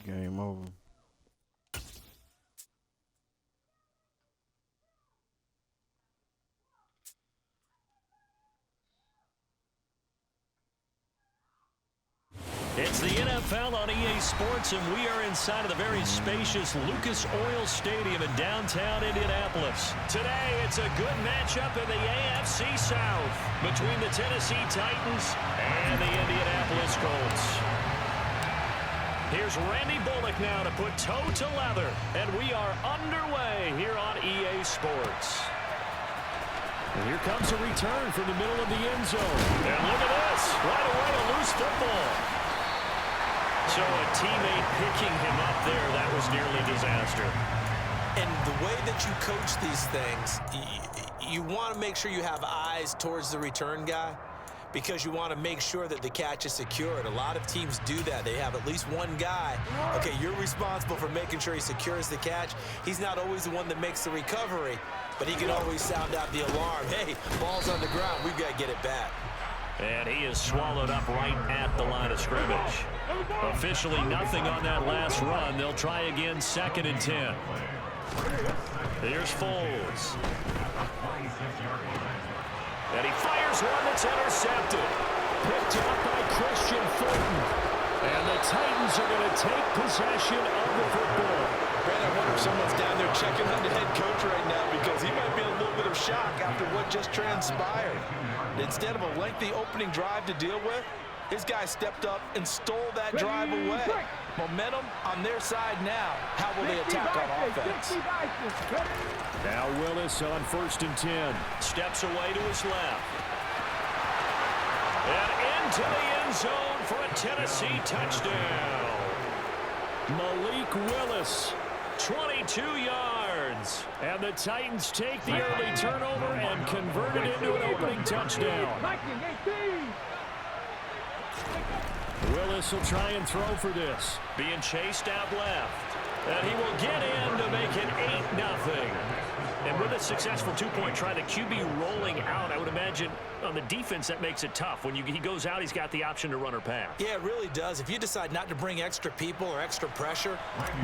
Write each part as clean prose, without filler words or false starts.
game over. It's the NFL on EA Sports, and we are inside of the very spacious Lucas Oil Stadium in downtown Indianapolis. Today, it's a good matchup in the AFC South between the Tennessee Titans and the Indianapolis Colts. Here's Randy Bullock now to put toe to leather, and we are underway here on EA Sports. And here comes a return from the middle of the end zone. And look at this, right away a loose football. So a teammate picking him up there, that was nearly disaster. And the way that you coach these things, you want to make sure you have eyes towards the return guy because you want to make sure that the catch is secured. A lot of teams do that. They have at least one guy. Okay, you're responsible for making sure he secures the catch. He's not always the one that makes the recovery, but he can always sound out the alarm. Hey, ball's on the ground. We've got to get it back. And he is swallowed up right at the line of scrimmage. Officially nothing on that last run. They'll try again, 2nd and 10. Here's Foles. And he fires one that's intercepted. Picked up by Christian Fulton. And the Titans are going to take possession of the football. Brad, I wonder if someone's down there checking on the head coach right now because he might be in a little bit of shock after what just transpired. Instead of a lengthy opening drive to deal with, his guy stepped up and stole that drive away. Momentum on their side now. How will they attack on offense? Now Willis on 1st and 10. Steps away to his left. And into the end zone for a Tennessee touchdown. Malik Willis, 22 yards. And the Titans take the early turnover and convert it into an opening touchdown. Willis will try and throw for this. Being chased out left. And he will get in to make it 8-0. And with a successful two-point try, the QB rolling out, I would imagine on the defense that makes it tough. When he goes out, he's got the option to run or pass. Yeah, it really does. If you decide not to bring extra people or extra pressure,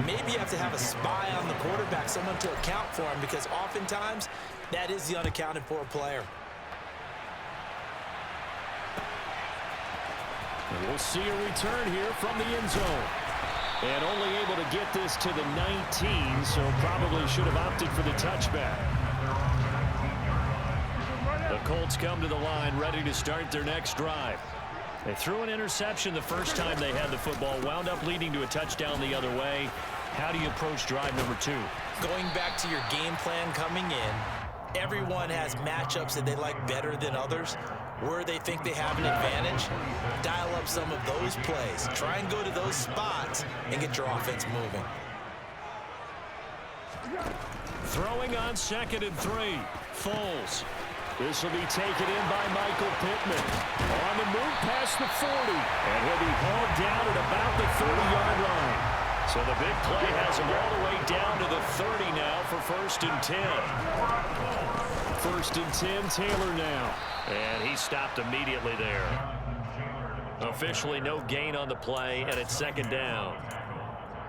maybe you have to have a spy on the quarterback, someone to account for him, because oftentimes that is the unaccounted for player. And we'll see a return here from the end zone. And only able to get this to the 19, so probably should have opted for the touchback. The Colts come to the line ready to start their next drive. They threw an interception the first time they had the football, wound up leading to a touchdown the other way. How do you approach drive number 2? Going back to your game plan coming in, everyone has matchups that they like better than others. Where they think they have an advantage, dial up some of those plays. Try and go to those spots and get your offense moving. Throwing on 2nd and 3. Foles. This will be taken in by Michael Pittman. On the move past the 40. And he'll be hauled down at about the 30-yard line. So the big play has him all the way down to the 30 now for 1st and 10. 1st and 10, Taylor now. And he stopped immediately there. Officially no gain on the play, and it's 2nd down.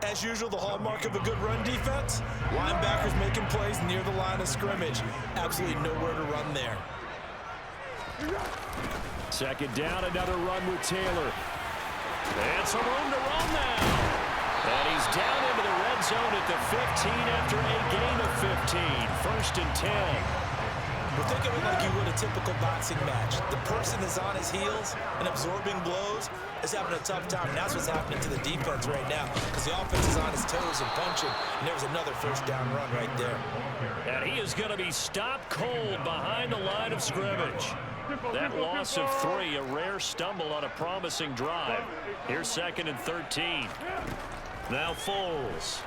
As usual, the hallmark of a good run defense, linebackers making plays near the line of scrimmage. Absolutely nowhere to run there. 2nd down, another run with Taylor. And some room to run now. And he's down into the red zone at the 15 after a gain of 15. 1st and 10. Well, think of it like you would a typical boxing match. The person is on his heels and absorbing blows is having a tough time. And that's what's happening to the defense right now because the offense is on his toes and punching. And there was another 1st down run right there. And he is going to be stopped cold behind the line of scrimmage. That loss of 3, a rare stumble on a promising drive. Here's 2nd and 13. Now Foles.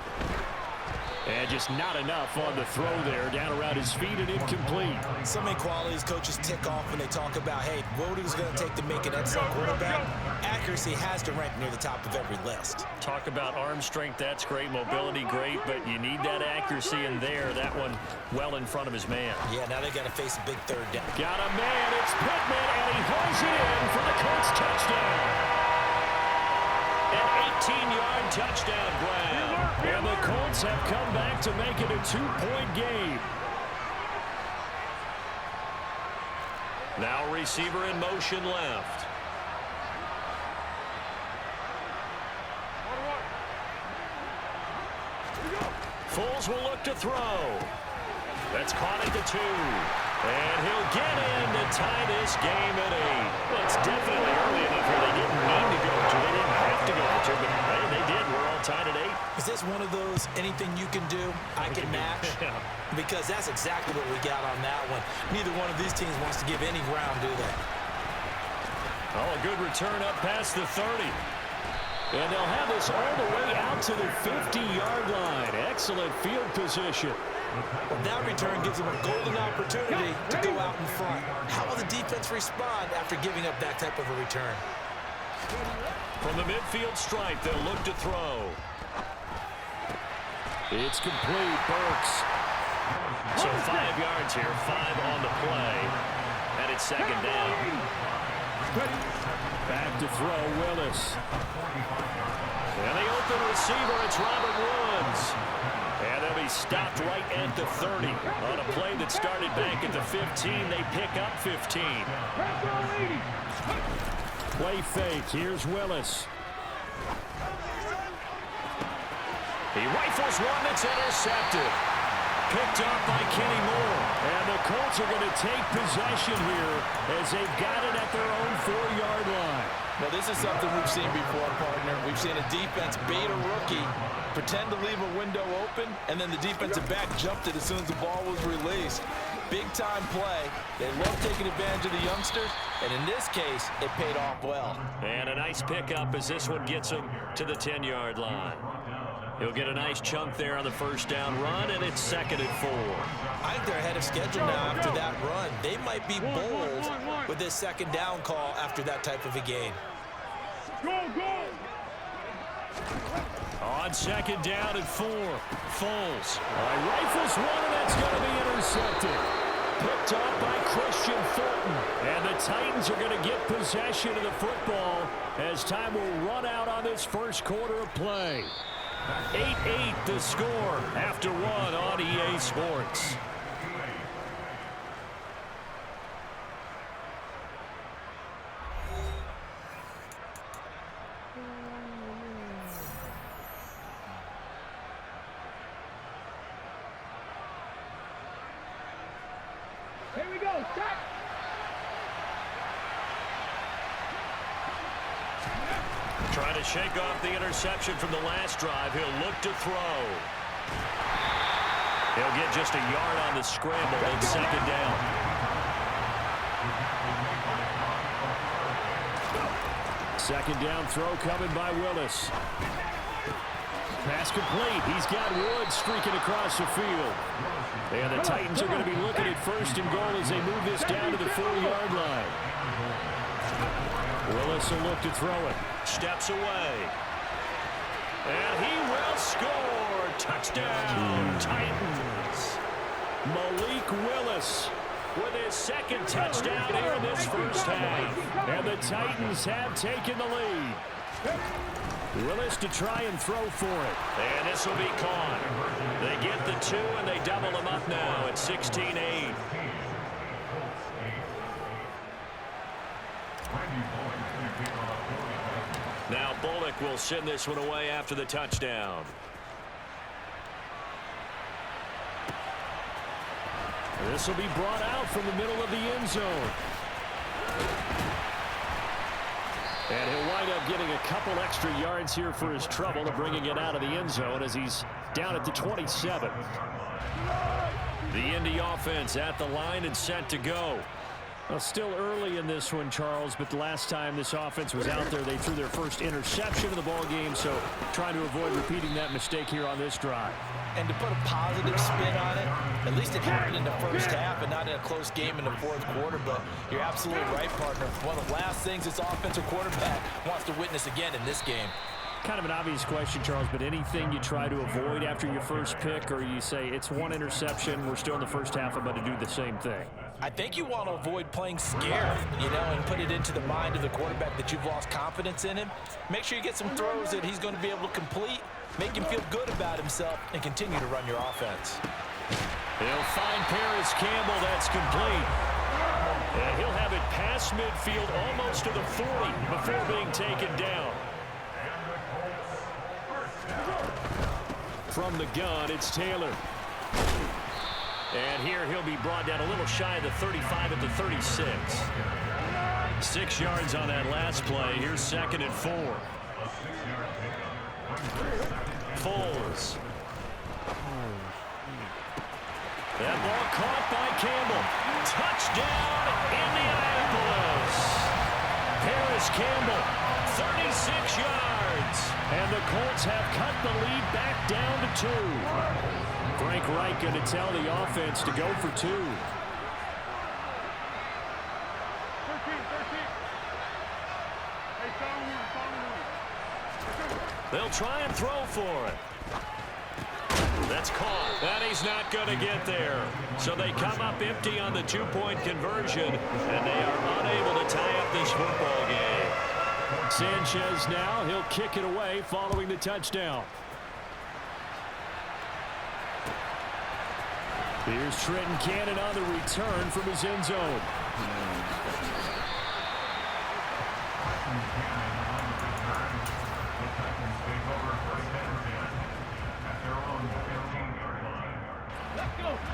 And just not enough on the throw there. Down around his feet and incomplete. So many qualities coaches tick off when they talk about, hey, what is going to take to make an excellent quarterback? Accuracy has to rank near the top of every list. Talk about arm strength, that's great. Mobility, great. But you need that accuracy in there. That one well in front of his man. Yeah, now they got to face a big 3rd down. Got a man. It's Pittman, and he hauls it in for the Colts touchdown. An 15-yard touchdown grab. And the Colts have come back to make it a 2-point game. Now receiver in motion left. Foles will look to throw. That's caught at the 2. And he'll get in to tie this game at 8. Well, it's definitely early enough where they didn't need to go to. They didn't have to go to, but hey, they did. We're all tied at 8. Is this one of those anything you can do, I can match? Because that's exactly what we got on that one. Neither one of these teams wants to give any ground, do they? Oh, a good return up past the 30. And they'll have this all the way out to the 50-yard line. Excellent field position. Well, that return gives them a golden opportunity to go out in front. How will the defense respond after giving up that type of a return? From the midfield stripe, they'll look to throw. It's complete. Burks. So 5 yards here, 5 on the play. And it's second down. Back to throw, Willis. And the open receiver, it's Robert Woods. And they'll be stopped right at the 30. On a play that started back at the 15, they pick up 15. Play fake, here's Willis. He rifles one that's intercepted. Picked up by Kenny Moore. And the Colts are going to take possession here as they've got it at their own 4-yard line. Well, this is something we've seen before, partner. We've seen a defense bait a rookie, pretend to leave a window open, and then the defensive back jumped it as soon as the ball was released. Big-time play. They love taking advantage of the youngsters, and in this case, it paid off well. And a nice pickup as this one gets him to the 10-yard line. He'll get a nice chunk there on the first down run, and it's second and 4. I think they're ahead of schedule now after that run. They might be bold with this second down call after that type of a game. On second down and 4, Foles. Rifles one, and that's going to be intercepted. Picked up by Christian Fulton. And the Titans are going to get possession of the football as time will run out on this first quarter of play. 8-8 the score after 1 on EA Sports. Here we go, set! Trying to shake off the interception from the last drive. He'll look to throw. He'll get just a yard on the scramble and second down. Second down throw coming by Willis. Pass complete. He's got Woods streaking across the field. And the Titans are going to be looking at first and goal as they move this down to the 4-yard line. Willis will look to throw it. Steps away. And he will score. Touchdown, Titans. Malik Willis with his second touchdown here in this first half. And the Titans have taken the lead. Willis to try and throw for it. And this will be caught. They get the 2, and they double them up now at 16-8. Now Bullock will send this one away after the touchdown. This will be brought out from the middle of the end zone. And he'll wind up getting a couple extra yards here for his trouble of bringing it out of the end zone as he's down at the 27. The Indy offense at the line and set to go. Well, still early in this one, Charles, but the last time this offense was out there, they threw their first interception of the ball game, so trying to avoid repeating that mistake here on this drive. And to put a positive spin on it, at least it happened in the first half and not in a close game in the fourth quarter, but you're absolutely right, partner. One of the last things this offensive quarterback wants to witness again in this game. Kind of an obvious question, Charles, but anything you try to avoid after your first pick, or you say it's one interception, we're still in the first half, I'm going to do the same thing? I think you want to avoid playing scared, you know, and put it into the mind of the quarterback that you've lost confidence in him. Make sure you get some throws that he's going to be able to complete, make him feel good about himself, and continue to run your offense. He'll find Paris Campbell. That's complete. And he'll have it past midfield almost to the 40 before being taken down. From the gun, it's Taylor. And here he'll be brought down a little shy of the 35 at the 36. 6 yards on that last play. Here's 2nd and 4. Foles. That ball caught by Campbell. Touchdown, Indianapolis. Paris Campbell, 36 yards. And the Colts have cut the lead back down to 2. Frank Reich going to tell the offense to go for 2. They'll try and throw for it. That's caught. And he's not going to get there. So they come up empty on the 2-point conversion, and they are unable to tie up this football game. Sanchez now, he'll kick it away following the touchdown. Here's Trenton Cannon on the return from his end zone.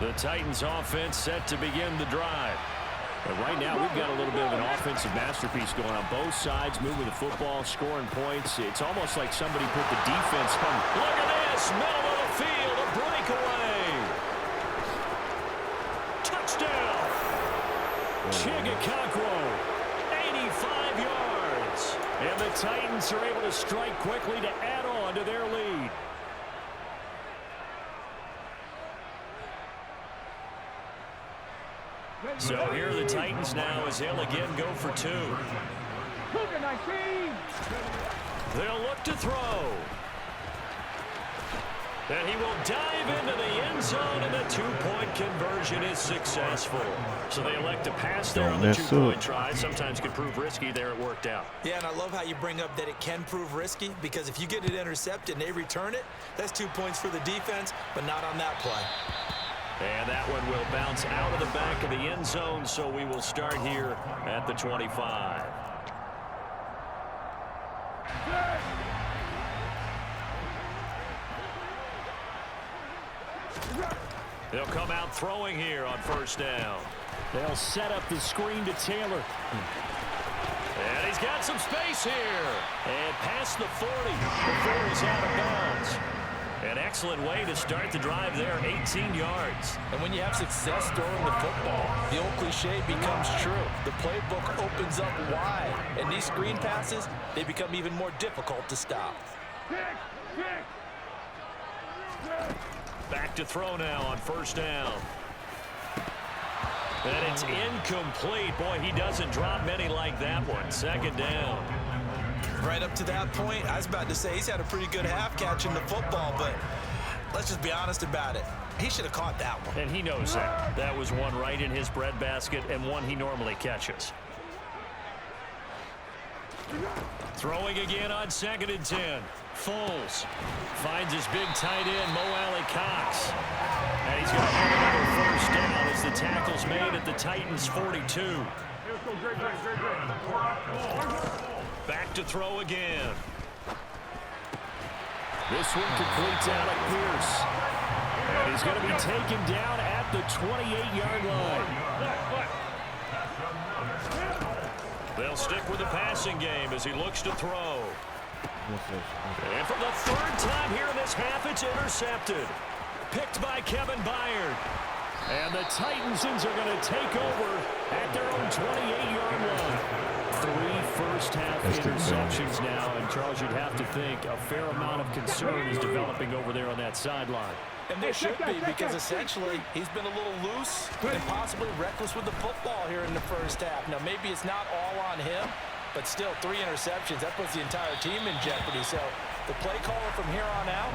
The Titans offense set to begin the drive. And right now we've got a little bit of an offensive masterpiece going on both sides, moving the football, scoring points. It's almost like somebody put the defense on. Look at this, middle of the field, a breakaway. Touchdown. Chigakakro, 85 yards. And the Titans are able to strike quickly to add on to their lead. So here are the Titans now as they'll again go for 2. They'll look to throw. And he will dive into the end zone, and the 2-point conversion is successful. So they elect to pass there on the 2-point try. Sometimes can prove risky. There it worked out. Yeah, and I love how you bring up that it can prove risky, because if you get it intercepted and they return it, that's 2 points for the defense, but not on that play. And that one will bounce out of the back of the end zone, so we will start here at the 25. They'll come out throwing here on 1st down. They'll set up the screen to Taylor. And he's got some space here. And past the 40 before he's out of bounds. An excellent way to start the drive there, 18 yards. And when you have success throwing the football, the old cliche becomes true. The playbook opens up wide, and these screen passes, they become even more difficult to stop. Back to throw now on 1st down. And it's incomplete. Boy, he doesn't drop many like that one. 2nd down. Right up to that point, I was about to say he's had a pretty good half catching the football, but let's just be honest about it. He should have caught that one. And he knows that. That was one right in his breadbasket and one he normally catches. Throwing again on 2nd and 10. Foles finds his big tight end, Mo Alley-Cox. And he's going to have another 1st down as the tackle's made at the Titans' 42. Back to throw again. This one completes Alec Pierce. And he's going to be taken down at the 28-yard line. They'll stick with the passing game as he looks to throw. And for the 3rd time here in this half, it's intercepted. Picked by Kevin Byard. And the Titans are going to take over at their own 28-yard line. 3 first-half interceptions now, and Charles, you'd have to think a fair amount of concern is developing over there on that sideline. And there should be, because essentially he's been a little loose and possibly reckless with the football here in the 1st half. Now, maybe it's not all on him, but still 3 interceptions. That puts the entire team in jeopardy. So the play caller from here on out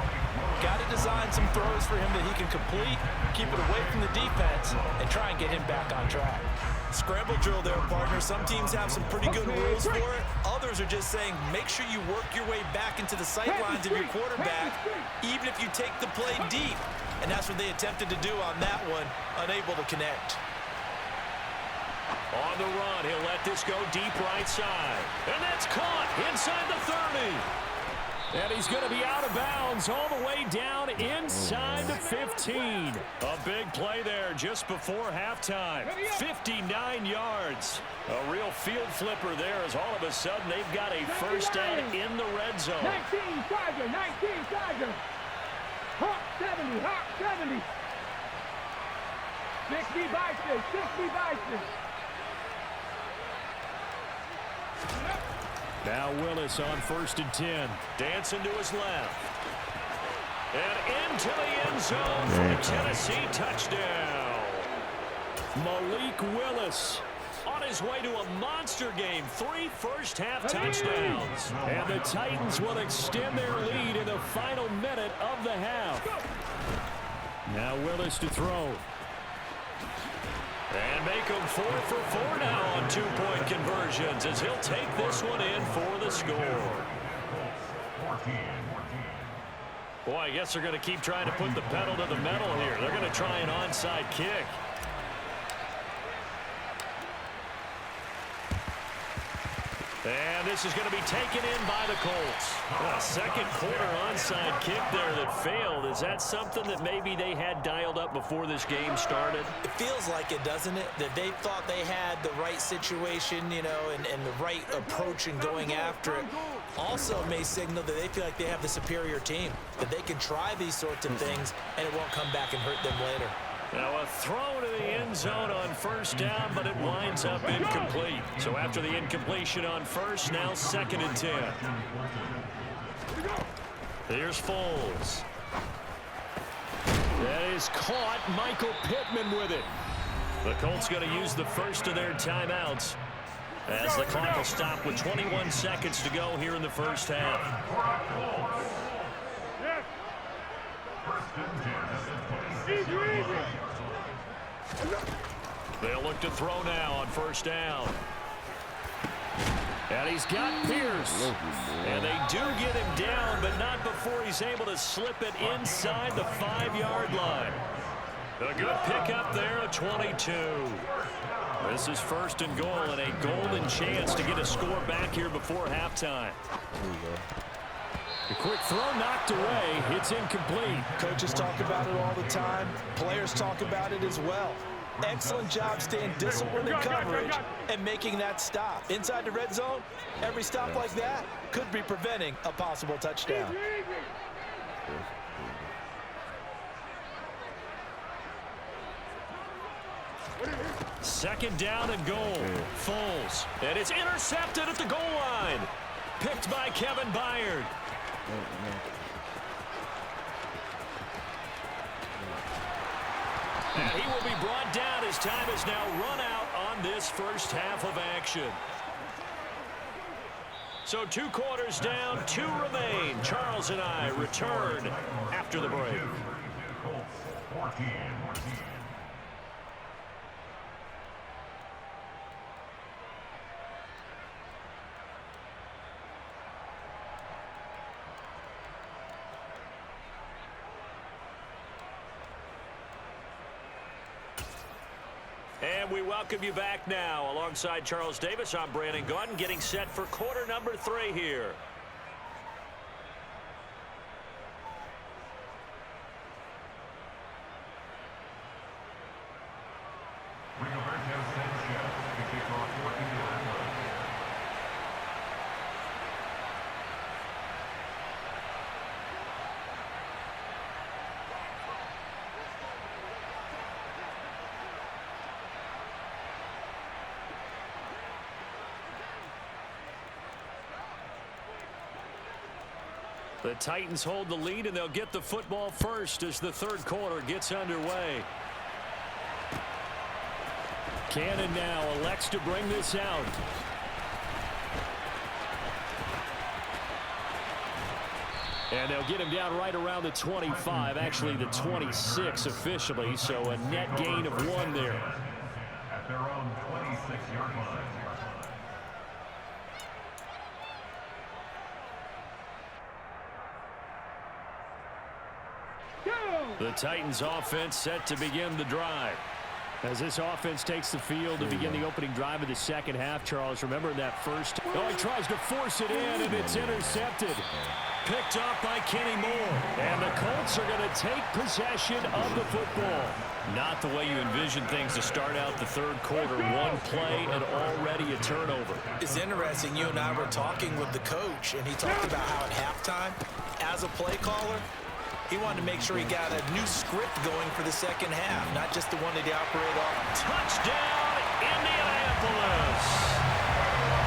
got to design some throws for him that he can complete, keep it away from the defense, and try and get him back on track. Scramble drill there, partner. Some teams have some pretty good rules for it. Others are just saying make sure you work your way back into the sight lines of your quarterback, even if you take the play deep. And that's what they attempted to do on that one, unable to connect. On the run, he'll let this go deep right side. And that's caught inside the 30. And he's going to be out of bounds all the way down inside the 15. A big play there just before halftime. 59 yards. A real field flipper there as all of a sudden they've got a first down in the red zone. 19 Tiger, 19 Tiger. Hawk 70, Hawk 70. 60 Bison, 60 Bison. Now Willis on 1st and 10. Dancing to his left. And into the end zone for a Tennessee touchdown. Malik Willis on his way to a monster game. 3 first-half touchdowns. And the Titans will extend their lead in the final minute of the half. Now Willis to throw. And make him 4 for 4 now on 2-point conversions as he'll take this one in for the score. Boy, I guess they're going to keep trying to put the pedal to the metal here. They're going to try an onside kick. And this is going to be taken in by the Colts. A second quarter onside kick there that failed. Is that something that maybe they had dialed up before this game started? It feels like it, doesn't it? That they thought they had the right situation, you know, and the right approach in going after it. Also may signal that they feel like they have the superior team, that they can try these sorts of things and it won't come back and hurt them later. Now a throw to the end zone on 1st down, but it winds up incomplete. So after the incompletion on 1st, now 2nd and 10. Here's Foles. That is caught. Michael Pittman with it. The Colts going to use the first of their timeouts as the clock will stop with 21 seconds to go here in the first half. They'll look to throw now on 1st down. And he's got Pierce. And they do get him down, but not before he's able to slip it inside the 5-yard line. A good pickup there at 22. This is 1st and goal and a golden chance to get a score back here before halftime. The quick throw knocked away. It's incomplete. Coaches talk about it all the time. Players talk about it as well. Excellent job staying disciplined in coverage and making that stop. Inside the red zone, every stop like that could be preventing a possible touchdown. Second down and goal. Foles. And it's intercepted at the goal line. Picked by Kevin Byard. And he will be brought down as time is now run out on this first half of action. So 2 quarters down, 2 remain. Charles and I return after the break. And we welcome you back now. Alongside Charles Davis, I'm Brandon Gaudin, getting set for quarter number 3 here. The Titans hold the lead, and they'll get the football first as the 3rd quarter gets underway. Cannon now elects to bring this out. And they'll get him down right around the 25, actually the 26 officially, so a net gain of 1 there. At their own 26-yard line. The Titans offense set to begin the drive. As this offense takes the field to begin the opening drive of the second half, Charles, remember that first. Oh, he tries to force it in, and it's intercepted. Picked off by Kenny Moore. And the Colts are going to take possession of the football. Not the way you envision things to start out the third quarter. One play and already a turnover. It's interesting. You and I were talking with the coach, and he talked about how at halftime, as a play caller, he wanted to make sure he got a new script going for the second half, not just the one that he operated off. Touchdown, Indianapolis!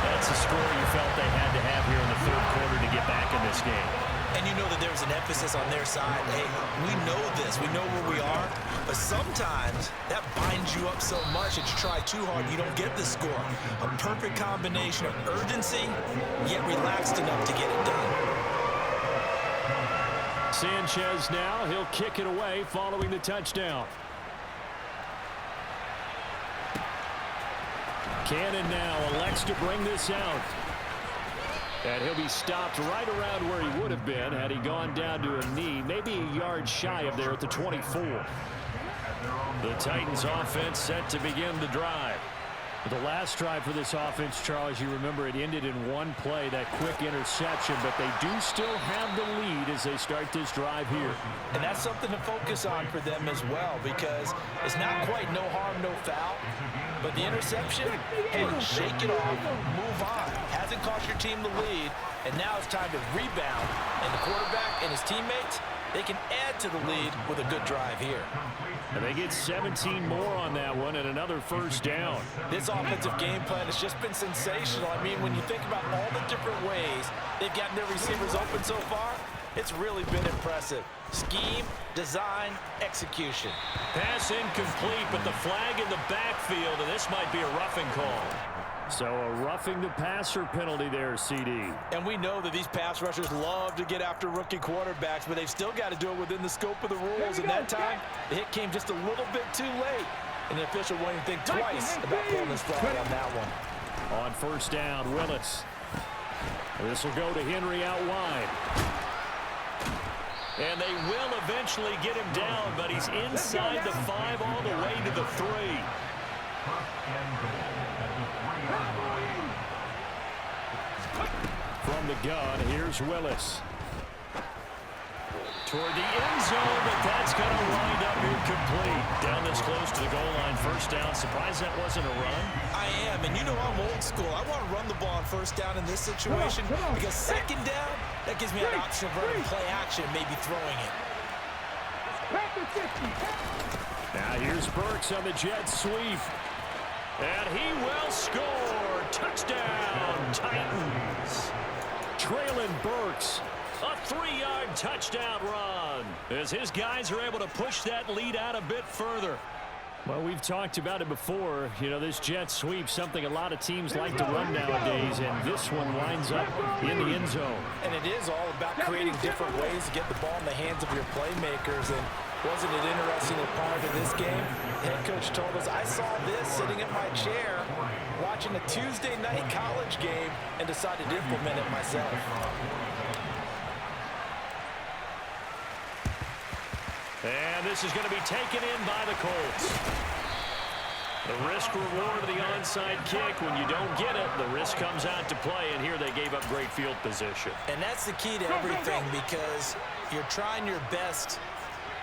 That's a score you felt they had to have here in the third quarter to get back in this game. And you know that there was an emphasis on their side. Hey, we know this. We know where we are. But sometimes that binds you up so much that you try too hard and you don't get the score. A perfect combination of urgency, yet relaxed enough to get it done. Sanchez now, he'll kick it away following the touchdown. Cannon now elects to bring this out. And he'll be stopped right around where he would have been had he gone down to a knee, maybe a yard shy of there at the 24. The Titans offense set to begin the drive. The last drive for this offense, Charles, you remember it ended in one play, that quick interception, but they do still have the lead as they start this drive here. And that's something to focus on for them as well, because it's not quite no harm, no foul, but the interception, hey, shake it off, move on. Hasn't cost your team the lead, and now it's time to rebound, and the quarterback and his teammates, they can add to the lead with a good drive here. And they get 17 more on that one and another first down. This offensive game plan has just been sensational. I mean, when you think about all the different ways they've gotten their receivers open so far, it's really been impressive. Scheme, design, execution. Pass incomplete, but the flag in the backfield, and this might be a roughing call. So a roughing the passer penalty there, CD. And we know that these pass rushers love to get after rookie quarterbacks, but they've still got to do it within the scope of the rules. And that time, the hit came just a little bit too late. And the official won't even think twice about pulling his flag on that one. On first down, Willis. This will go to Henry out wide. And they will eventually get him down, but he's inside the 5 all the way to the 3. From the gun, here's Willis. Toward the end zone, but that's going to wind up incomplete. Down this close to the goal line, first down. Surprised that wasn't a run? I am, and you know I'm old school. I want to run the ball on first down in this situation because second down, that gives me an option of running play action, maybe throwing it. Now here's Burks on the jet sweep. And he will score. Touchdown, Titans. Traylon Burks, a 3-yard touchdown run as his guys are able to push that lead out a bit further. Well, we've talked about it before. You know, this jet sweep, something a lot of teams like to run nowadays, and this one winds up in the end zone. And it is all about creating different ways to get the ball in the hands of your playmakers. And wasn't it interesting that prior to this game, the head coach told us, I saw this sitting in my chair watching a Tuesday night college game and decided to implement it myself. And this is going to be taken in by the Colts. The risk-reward of the onside kick. When you don't get it, the risk comes out to play, and here they gave up great field position. And that's the key to everything because you're trying your best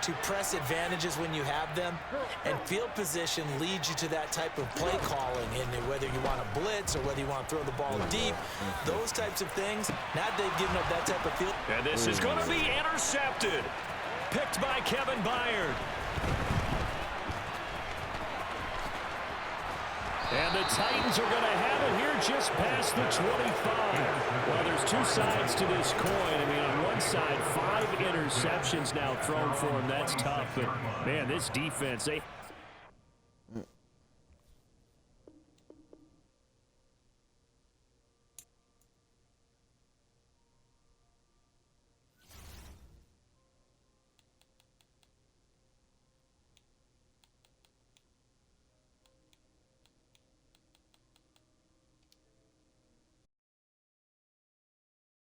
to press advantages when you have them, and field position leads you to that type of play calling, and whether you want to blitz or whether you want to throw the ball deep, those types of things, now they've given up that type of field. And this is going to be intercepted. Picked by Kevin Byard. And the Titans are going to have it here just past the 25. Well, there's two sides to this coin. I mean, on one side, 5 interceptions now thrown for him. That's tough. But, man, this defense, they